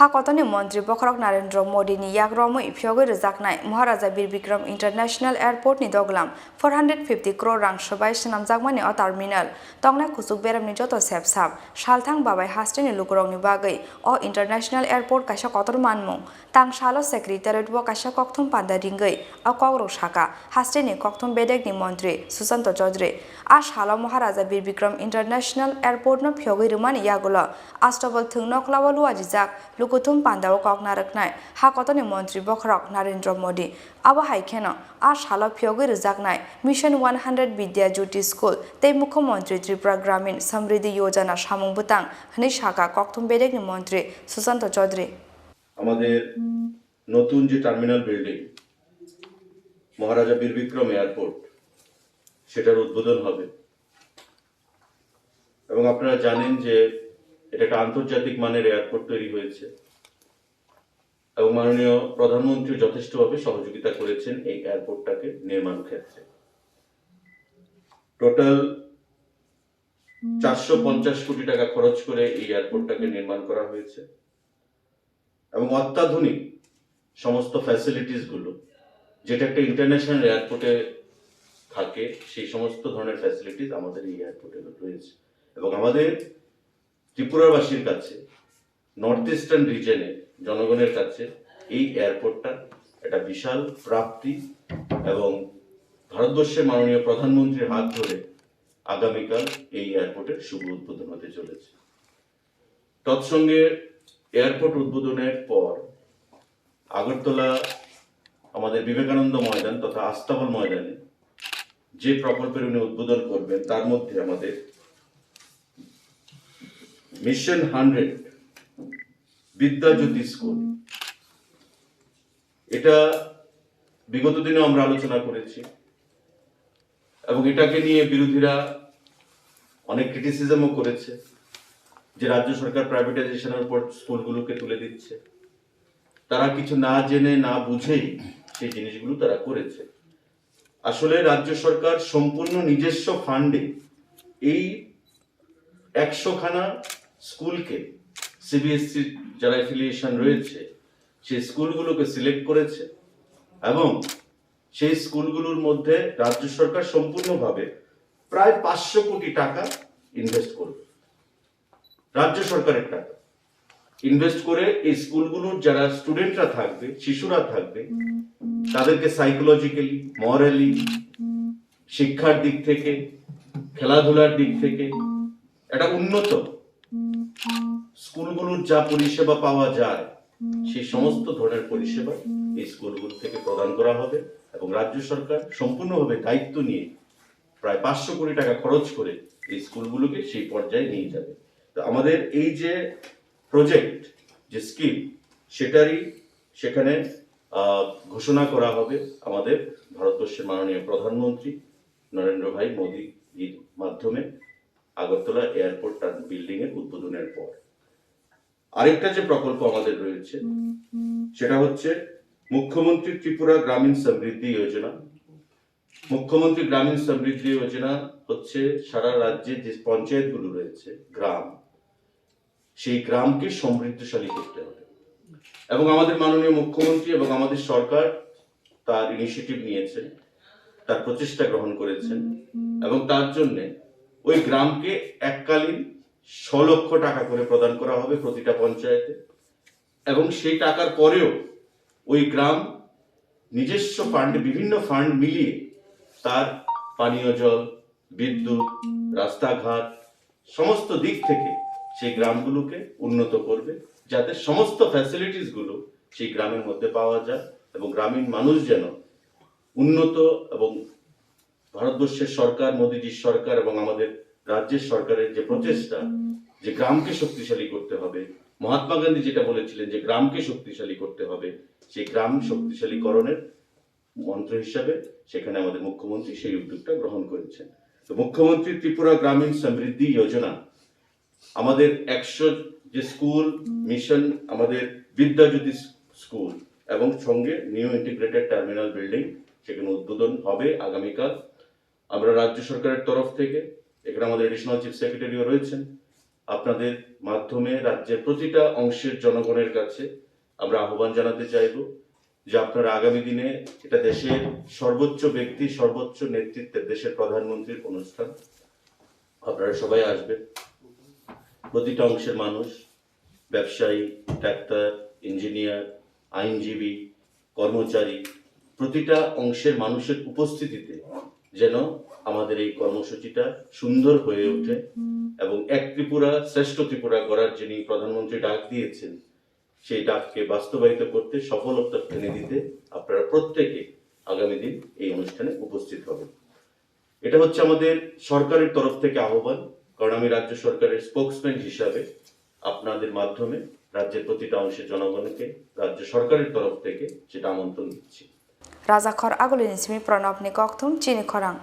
Hakotoni Mantri Khorang Narendra Modi ni yakromui phyoge rejaknai Maharaja Bir Bikram International Airport ni doglam 450 crore rang sobai swnamjakmani o terminal tongnai kusuk beramni joto sepsap Salthang Babai Hasteni Lukurokni bagwi o International Airport Kaisa Kotor Manmung tangsalo secretariat bo Kaisa kokthum panda ringoi o kogrok saka Hasteni kokthum bedek ni Mantri Susanto Chaudhary a salo Maharaja Bir Bikram International Airport no phyoge rumani yagulo astobal thungno klawal wajijak Lukutum Pandao Koknaraknai, Hakotoni Mantri Khorang Narendra Modi, Aba Haikeno, Ash Halo Phyoge Rejaknai, Mission 100 Vidya Jyoti School, Te Mantri Tripura Gramin, Samriddhi Yojana Samung Butang, Hanishaka Koktum Bedek Mantri, Susanto Chaudhary. আমাদের নতুন যে terminal building মহারাজা বীর Vikram airport সেটার উদ্বোধন হবে এবং আপনারা জানেন যে এটা একটা আন্তর্জাতিক মানের এয়ারপোর্ট তৈরি হয়েছে এবং মাননীয় প্রধানমন্ত্রী যথেষ্টভাবে সহযোগিতা করেছেন এই এয়ারপোর্টটাকে নির্মাণ ক্ষেত্রে। টোটাল 450 কোটি টাকা খরচ করে এই এয়ারপোর্টটাকে নির্মাণ করা হয়েছে এবং অত্যাধুনিক সমস্ত ফ্যাসিলিটিস গুলো যেটা একটা ইন্টারন্যাশনাল এয়ারপোর্টে থাকে সেই সমস্ত ধরনের ফ্যাসিলিটিস আমাদের এই এয়ারপোর্টে রয়েছে এবং আমাদের ত্রিপুরাবাসীর কাছে নর্থ ইস্টার্ন রিজনে জনগণের কাছে এই এয়ারপোর্টটা একটা বিশাল প্রাপ্তি এবং ভারতবর্ষের মাননীয় প্রধানমন্ত্রীর হাত ধরে আগামীকাল এই এয়ারপোর্টের শুভ উদ্বোধন হতে চলেছে। তৎসঙ্গে এয়ারপোর্ট উদ্বোধনের পর আগরতলা আমাদের বিবেকানন্দ ময়দান তথা আস্তাবল ময়দানে যে প্রকল্পের উনি উদ্বোধন করবেন তার মধ্যে আমাদের মিশন 100 বিদ্যা জ্যোতি স্কুল, এটা বিগত দিনে আমরা আলোচনা করেছি এবং এটাকে নিয়ে বিরোধীরা অনেক ক্রিটিসিজমও করেছে যে রাজ্য সরকার প্রাইভেটাইজেশনের উপর স্কুলগুলোকে তুলে দিচ্ছে, তারা কিছু না জেনে না বুঝেই সেই জিনিসগুলো তারা করেছে। আসলে রাজ্য সরকার সম্পূর্ণ নিজস্ব ফান্ডে এই 100 খানা স্কুলকে সিবিএসসি যারা অ্যাফিলিয়েশন রয়েছে সেই স্কুলগুলোকে সিলেক্ট করেছে এবং সেই স্কুলগুলোর মধ্যে রাজ্য সরকার সম্পূর্ণভাবে প্রায় 500 কোটি টাকা ইনভেস্ট করবে। রাজ্য সরকারের টাকা ইনভেস্ট করে এই স্কুলগুলোর যারা স্টুডেন্টরা থাকবে, শিশুরা থাকবে, তাদেরকে সাইকোলজিক্যালি, মরালি, শিক্ষার দিক থেকে, খেলাধুলার দিক থেকে একটা উন্নত স্কুলগুলোর যা পরিষেবা পাওয়া যায় সেই সমস্ত ধরনের পরিষেবা এই স্কুলগুলো থেকে প্রদান করা হবে এবং রাজ্য সরকার সম্পূর্ণভাবে দায়িত্ব নিয়ে প্রায় 500 কোটি টাকা খরচ করে এই স্কুলগুলোকে সেই পর্যায়ে নিয়ে যাবে। তো আমাদের এই যে প্রজেক্ট, যে স্কিম, সেটারই সেখানে ঘোষণা করা হবে আমাদের ভারতবর্ষের মাননীয় প্রধানমন্ত্রী নরেন্দ্র ভাই মোদীর মাধ্যমে আগরতলা এয়ারপোর্ট বিল্ডিং এর উদ্বোধনের পর। আরেকটা যে প্রকল্প আমাদের রয়েছে সেটা হচ্ছে মুখ্যমন্ত্রী ত্রিপুরা গ্রামীণ সমৃদ্ধি যোজনা। মুখ্যমন্ত্রী গ্রামীণ সমৃদ্ধি যোজনা হচ্ছে সারা রাজ্যে যে পঞ্চায়েতগুলো রয়েছে, গ্রাম, সেই গ্রামকে সমৃদ্ধশালী করতে হবে এবং আমাদের মাননীয় মুখ্যমন্ত্রী এবং আমাদের সরকার তার ইনিশিয়েটিভ নিয়েছেন, তার প্রচেষ্টা গ্রহণ করেছেন এবং তার জন্য ওই গ্রামকে এককালীন 100 লক্ষ টাকা করে প্রদান করা হবে প্রতিটা পঞ্চায়েতে এবং সেই টাকার পরেও ওই গ্রাম নিজস্ব ফান্ড, বিভিন্ন ফান্ড মিলিয়ে তার পানীয় জল, বিদ্যুৎ, রাস্তাঘাট সমস্ত দিক থেকে সেই গ্রামগুলোকে উন্নত করবে যাতে সমস্ত ফ্যাসিলিটিস গুলো সেই গ্রামের মধ্যে পাওয়া যায় এবং গ্রামীণ মানুষ যেন উন্নত এবং ভারতবর্ষের সরকার, মোদীজির সরকার এবং আমাদের রাজ্যের সরকারের যে প্রচেষ্টা যে গ্রামকে শক্তিশালী করতে হবে, মহাত্মা গান্ধী যেটা বলেছিলেন যে গ্রামকে শক্তিশালী করতে হবে, সেই গ্রাম শক্তিশালীকরণের মন্ত্র হিসাবে সেখানে আমাদের মুখ্যমন্ত্রী সেই উদ্যোগটা গ্রহণ করেছেন। তো মুখ্যমন্ত্রী ত্রিপুরা গ্রামীণ সমৃদ্ধি যোজনা আমাদের 100 যে স্কুল মিশন, আমাদের বিদ্যা জ্যোতি স্কুল এবং সঙ্গে নিউ ইন্টিগ্রেটেড টার্মিনাল বিল্ডিং সেখানে উদ্বোধন হবে আগামীকাল। আমরা রাজ্য সরকারের তরফ থেকে, এখানে আমাদের এডিশনাল চিফ সেক্রেটারিও রয়েছেন, আপনাদের মাধ্যমে রাজ্যের প্রতিটা অংশের জনগণের কাছে আমরা আহ্বান জানাতে চাইব যে আপনারা আগামী দিনে এটা দেশের সর্বোচ্চ ব্যক্তি, সর্বোচ্চ নেতৃত্বের, দেশের প্রধানমন্ত্রীর অনুষ্ঠান, আপনারা সবাই আসবেন। প্রতিটা অংশের মানুষ, ব্যবসায়ী, ডাক্তার, ইঞ্জিনিয়ার, আইনজীবী, কর্মচারী, প্রতিটা অংশের মানুষের উপস্থিতিতে যেন আমাদের এই কর্মসূচিটা সুন্দর হয়ে ওঠে এবং এক ত্রিপুরা শ্রেষ্ঠ ত্রিপুরা গড়ার যিনি প্রধানমন্ত্রী ডাক দিয়েছেন সেই ডাককে বাস্তবায়িত করতে, সফলতা এনে দিতে আপনারা প্রত্যেকে আগামী দিন এই অনুষ্ঠানে উপস্থিত হবেন। এটা হচ্ছে আমাদের সরকারের তরফ থেকে আহ্বান, কারণ আমি রাজ্য সরকারের স্পোকসম্যান হিসাবে আপনাদের মাধ্যমে রাজ্যের প্রতিটা অংশের জনগণকে রাজ্য সরকারের তরফ থেকে সেটা আমন্ত্রণ দিচ্ছি। রাজা খর আগলিনিসমি প্রণব নিকথম চিনি খরাং।